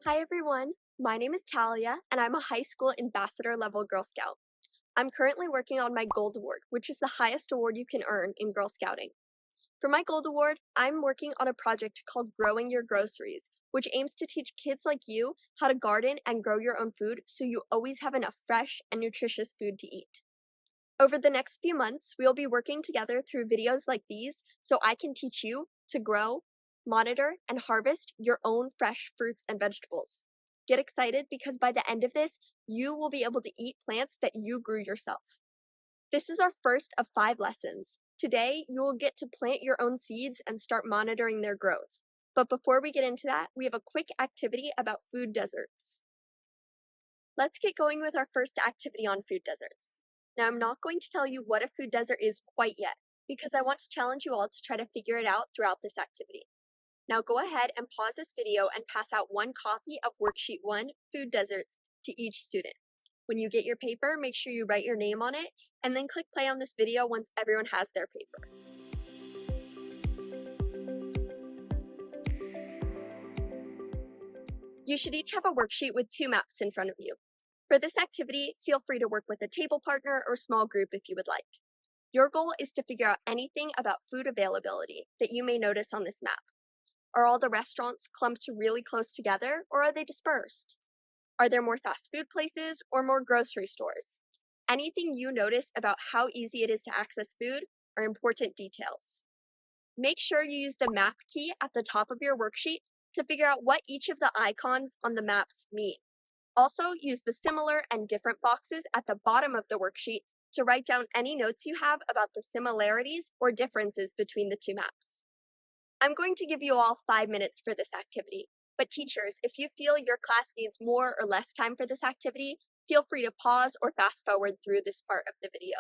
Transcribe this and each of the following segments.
Hi everyone, my name is Talia, and I'm a high school ambassador level Girl Scout. I'm currently working on my Gold Award, which is the highest award you can earn in Girl Scouting. For my Gold Award, I'm working on a project called Growing Your Groceries, which aims to teach kids like you how to garden and grow your own food so you always have enough fresh and nutritious food to eat. Over the next few months, we'll be working together through videos like these so I can teach you to grow, monitor, and harvest your own fresh fruits and vegetables. Get excited because by the end of this, you will be able to eat plants that you grew yourself. This is our first of 5 lessons. Today, you will get to plant your own seeds and start monitoring their growth. But before we get into that, we have a quick activity about food deserts. Let's get going with our first activity on food deserts. Now, I'm not going to tell you what a food desert is quite yet, because I want to challenge you all to try to figure it out throughout this activity. Now go ahead and pause this video and pass out one copy of Worksheet 1, Food Deserts, to each student. When you get your paper, make sure you write your name on it, and then click play on this video once everyone has their paper. You should each have a worksheet with 2 maps in front of you. For this activity, feel free to work with a table partner or small group if you would like. Your goal is to figure out anything about food availability that you may notice on this map. Are all the restaurants clumped really close together, or are they dispersed? Are there more fast food places or more grocery stores? Anything you notice about how easy it is to access food are important details. Make sure you use the map key at the top of your worksheet to figure out what each of the icons on the maps mean. Also, use the similar and different boxes at the bottom of the worksheet to write down any notes you have about the similarities or differences between the 2 maps. I'm going to give you all 5 minutes for this activity, but teachers, if you feel your class needs more or less time for this activity, feel free to pause or fast forward through this part of the video.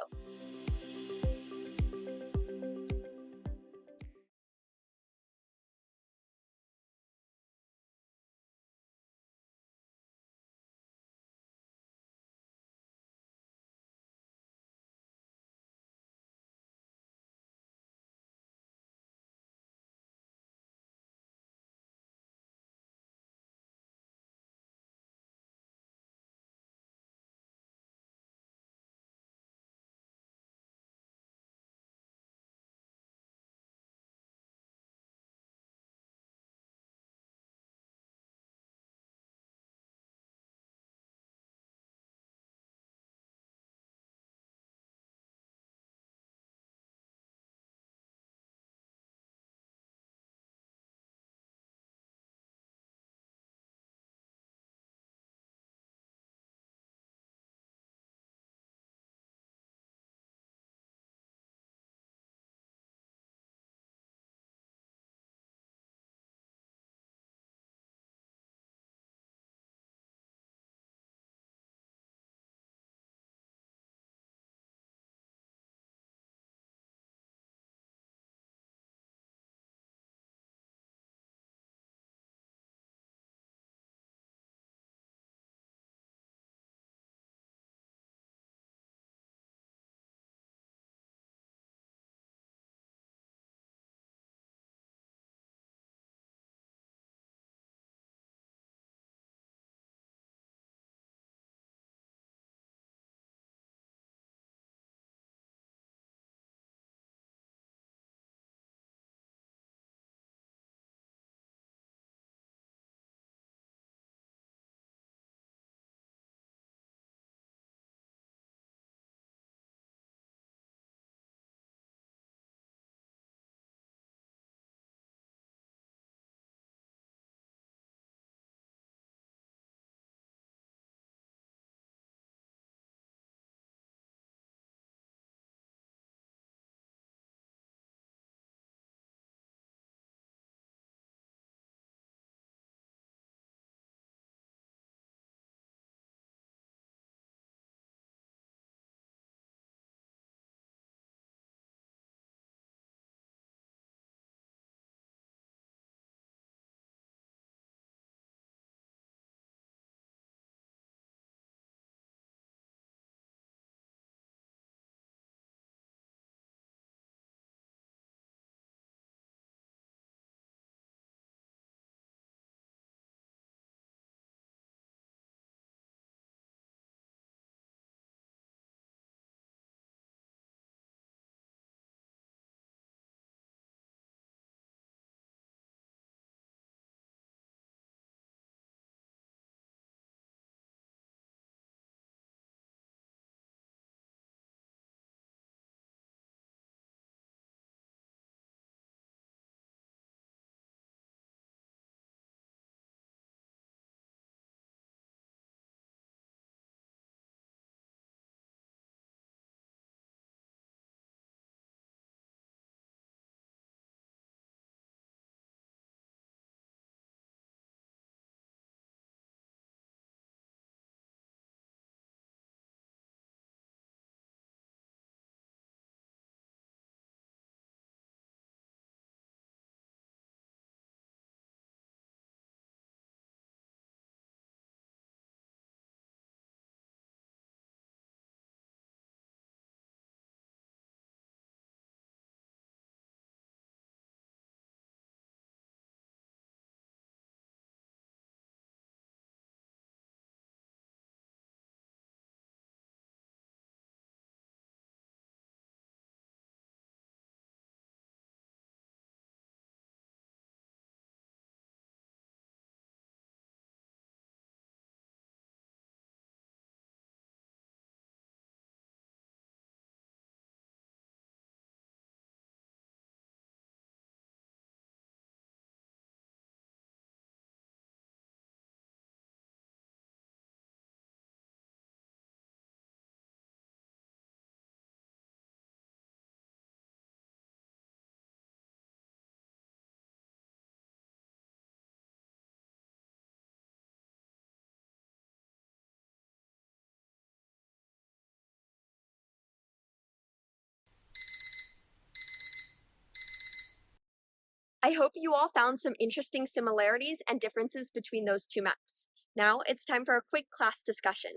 I hope you all found some interesting similarities and differences between those two maps. Now it's time for a quick class discussion.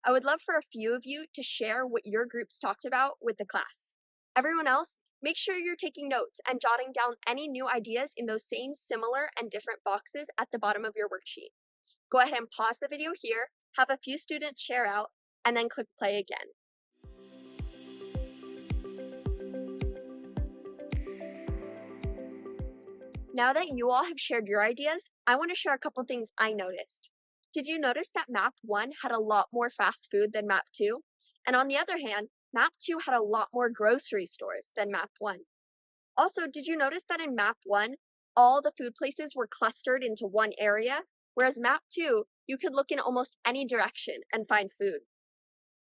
I would love for a few of you to share what your groups talked about with the class. Everyone else, make sure you're taking notes and jotting down any new ideas in those same similar and different boxes at the bottom of your worksheet. Go ahead and pause the video here, have a few students share out, and then click play again. Now that you all have shared your ideas, I want to share a couple things I noticed. Did you notice that Map 1 had a lot more fast food than Map 2? And on the other hand, Map 2 had a lot more grocery stores than Map 1. Also, did you notice that in Map 1, all the food places were clustered into one area, whereas Map 2, you could look in almost any direction and find food?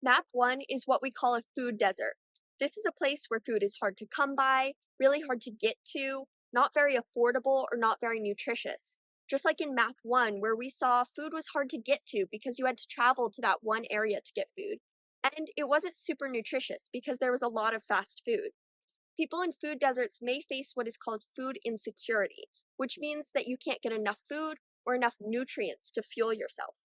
Map 1 is what we call a food desert. This is a place where food is hard to come by, really hard to get to, not very affordable, or not very nutritious. Just like in Map 1, where we saw food was hard to get to because you had to travel to that one area to get food. And it wasn't super nutritious because there was a lot of fast food. People in food deserts may face what is called food insecurity, which means that you can't get enough food or enough nutrients to fuel yourself.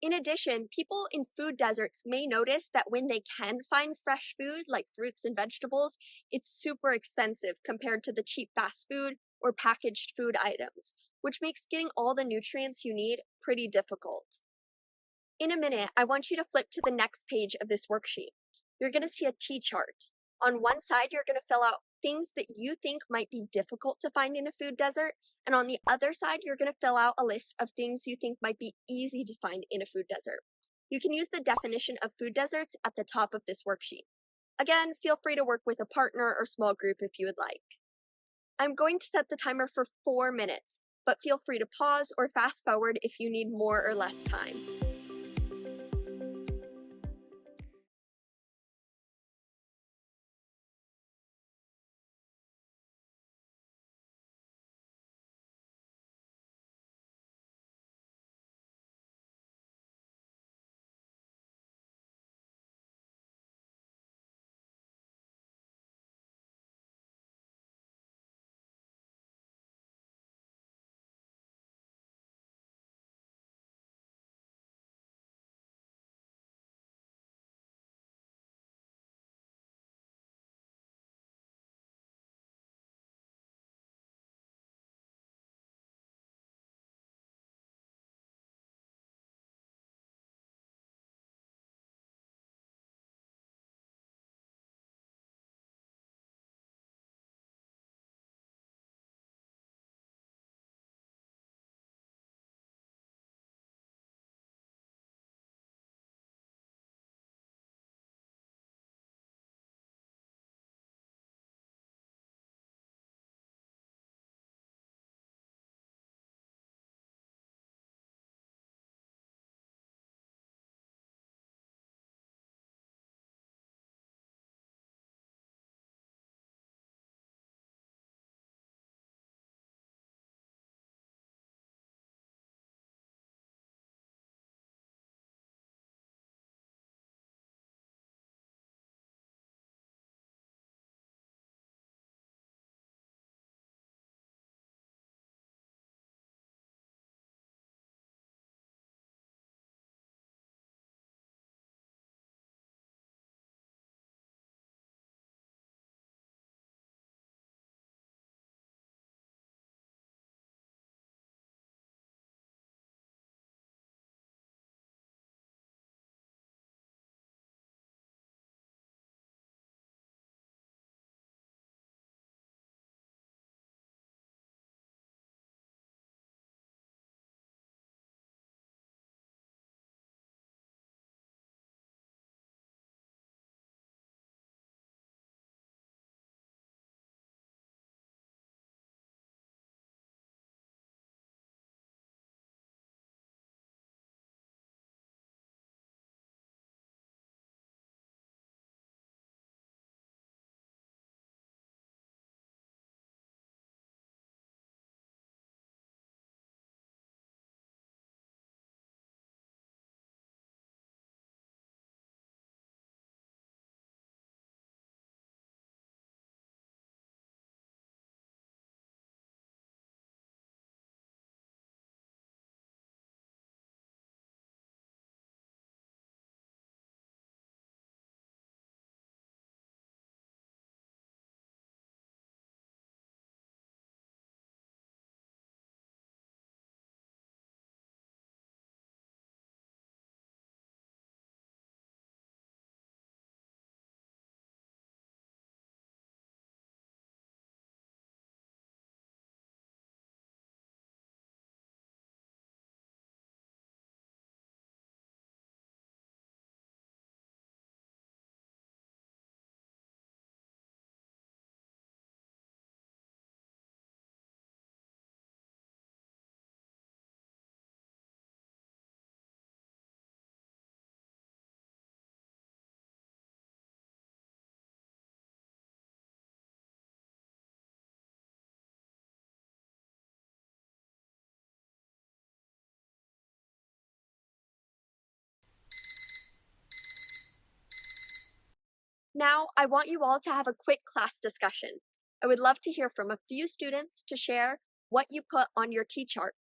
In addition, people in food deserts may notice that when they can find fresh food, like fruits and vegetables, it's super expensive compared to the cheap fast food or packaged food items, which makes getting all the nutrients you need pretty difficult. In a minute, I want you to flip to the next page of this worksheet. You're going to see a T-chart. On one side, you're going to fill out things that you think might be difficult to find in a food desert, and on the other side, you're going to fill out a list of things you think might be easy to find in a food desert. You can use the definition of food deserts at the top of this worksheet. Again, feel free to work with a partner or small group if you would like. I'm going to set the timer for 4 minutes, but feel free to pause or fast forward if you need more or less time. Now, I want you all to have a quick class discussion. I would love to hear from a few students to share what you put on your T-chart.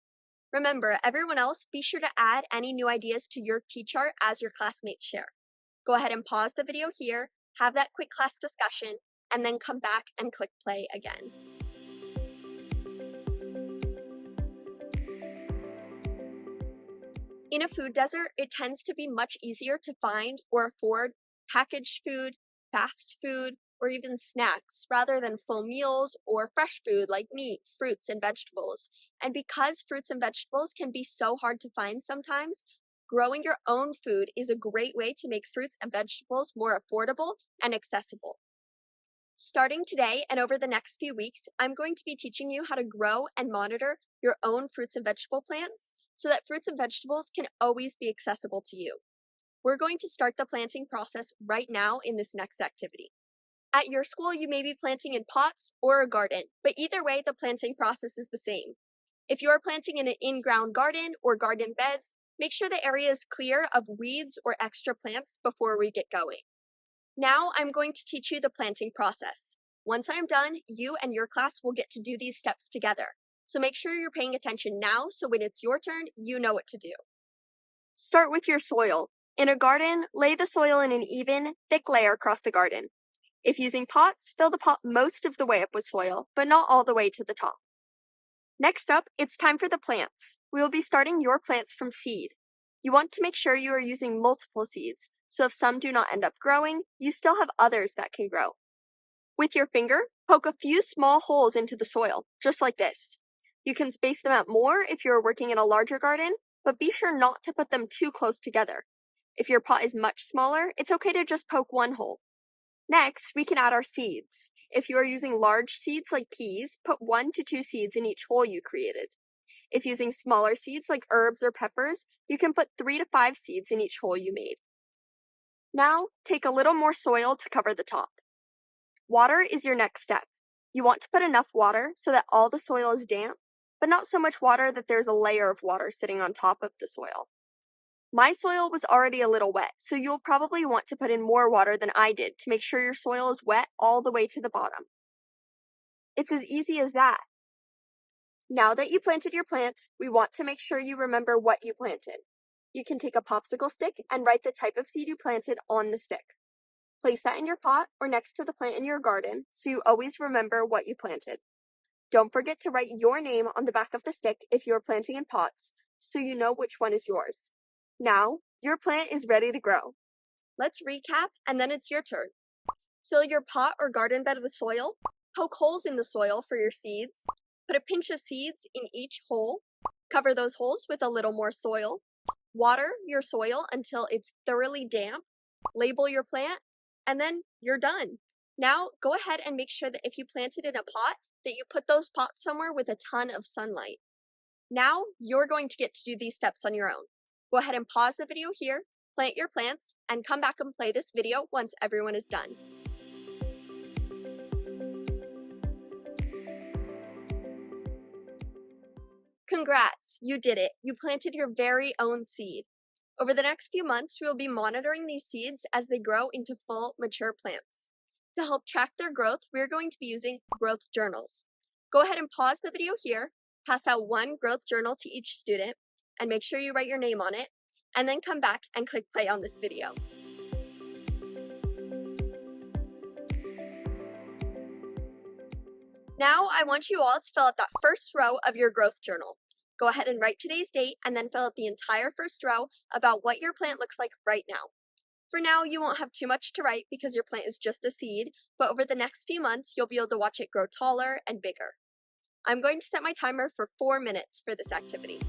Remember, everyone else, be sure to add any new ideas to your T-chart as your classmates share. Go ahead and pause the video here, have that quick class discussion, and then come back and click play again. In a food desert, it tends to be much easier to find or afford packaged food, fast food, or even snacks rather than full meals or fresh food like meat, fruits, and vegetables. And because fruits and vegetables can be so hard to find sometimes, growing your own food is a great way to make fruits and vegetables more affordable and accessible. Starting today and over the next few weeks, I'm going to be teaching you how to grow and monitor your own fruits and vegetable plants so that fruits and vegetables can always be accessible to you. We're going to start the planting process right now in this next activity. At your school, you may be planting in pots or a garden, but either way, the planting process is the same. If you are planting in an in-ground garden or garden beds, make sure the area is clear of weeds or extra plants before we get going. Now I'm going to teach you the planting process. Once I'm done, you and your class will get to do these steps together. So make sure you're paying attention now so when it's your turn, you know what to do. Start with your soil. In a garden, lay the soil in an even, thick layer across the garden. If using pots, fill the pot most of the way up with soil, but not all the way to the top. Next up, it's time for the plants. We will be starting your plants from seed. You want to make sure you are using multiple seeds, so if some do not end up growing, you still have others that can grow. With your finger, poke a few small holes into the soil, just like this. You can space them out more if you are working in a larger garden, but be sure not to put them too close together. If your pot is much smaller, it's okay to just poke one hole. Next, we can add our seeds. If you are using large seeds like peas, put 1 to 2 seeds in each hole you created. If using smaller seeds like herbs or peppers, you can put 3 to 5 seeds in each hole you made. Now, take a little more soil to cover the top. Water is your next step. You want to put enough water so that all the soil is damp, but not so much water that there's a layer of water sitting on top of the soil. My soil was already a little wet, so you'll probably want to put in more water than I did to make sure your soil is wet all the way to the bottom. It's as easy as that. Now that you planted your plant, we want to make sure you remember what you planted. You can take a popsicle stick and write the type of seed you planted on the stick. Place that in your pot or next to the plant in your garden so you always remember what you planted. Don't forget to write your name on the back of the stick if you are planting in pots so you know which one is yours. Now, your plant is ready to grow. Let's recap and then it's your turn. Fill your pot or garden bed with soil. Poke holes in the soil for your seeds. Put a pinch of seeds in each hole. Cover those holes with a little more soil. Water your soil until it's thoroughly damp. Label your plant, and then you're done. Now, go ahead and make sure that if you planted in a pot, that you put those pots somewhere with a ton of sunlight. Now, you're going to get to do these steps on your own. Go ahead and pause the video here, plant your plants, and come back and play this video once everyone is done. Congrats, you did it. You planted your very own seed. Over the next few months, we will be monitoring these seeds as they grow into full, mature plants. To help track their growth, we're going to be using growth journals. Go ahead and pause the video here, pass out one growth journal to each student, and make sure you write your name on it, and then come back and click play on this video. Now, I want you all to fill out that first row of your growth journal. Go ahead and write today's date and then fill out the entire first row about what your plant looks like right now. For now, you won't have too much to write because your plant is just a seed, but over the next few months, you'll be able to watch it grow taller and bigger. I'm going to set my timer for 4 minutes for this activity.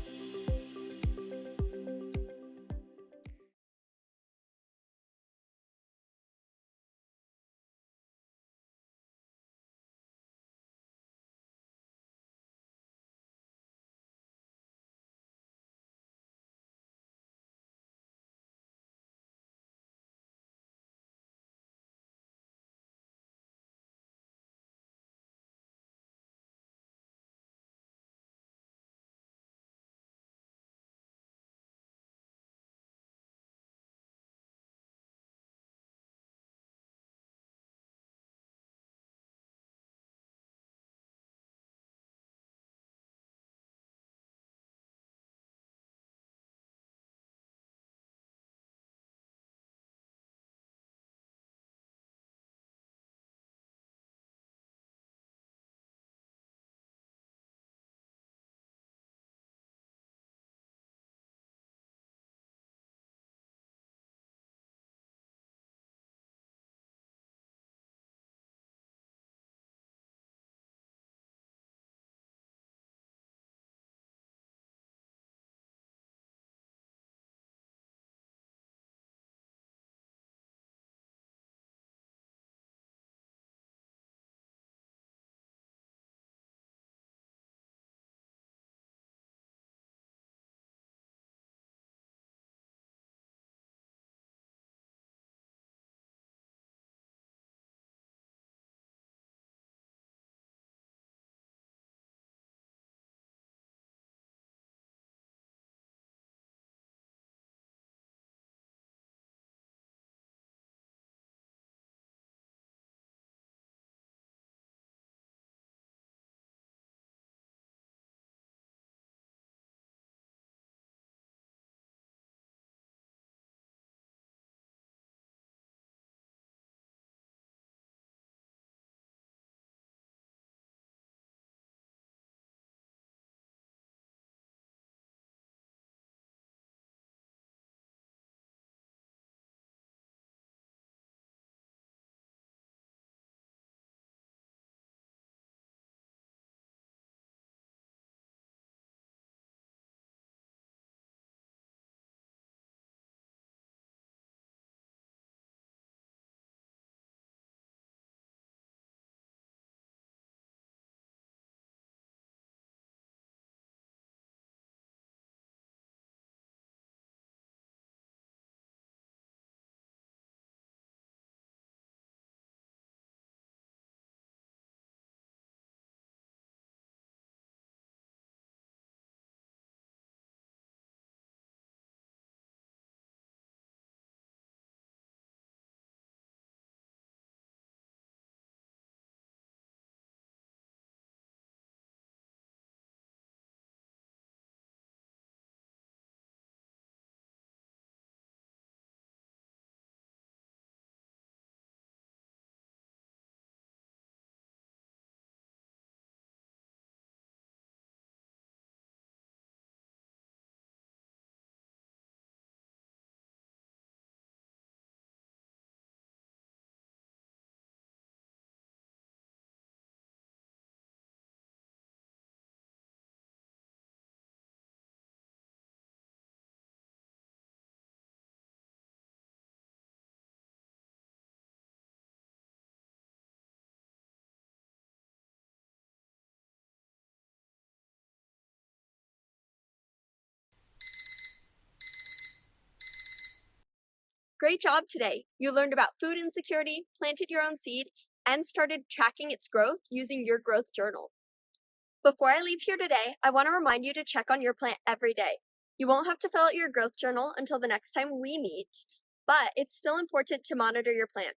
Great job today! You learned about food insecurity, planted your own seed, and started tracking its growth using your growth journal. Before I leave here today, I want to remind you to check on your plant every day. You won't have to fill out your growth journal until the next time we meet, but it's still important to monitor your plant.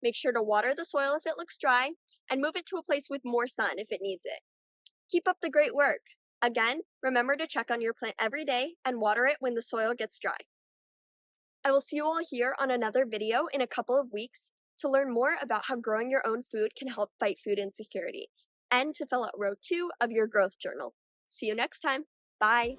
Make sure to water the soil if it looks dry, and move it to a place with more sun if it needs it. Keep up the great work! Again, remember to check on your plant every day and water it when the soil gets dry. I will see you all here on another video in a couple of weeks to learn more about how growing your own food can help fight food insecurity and to fill out row 2 of your growth journal. See you next time. Bye!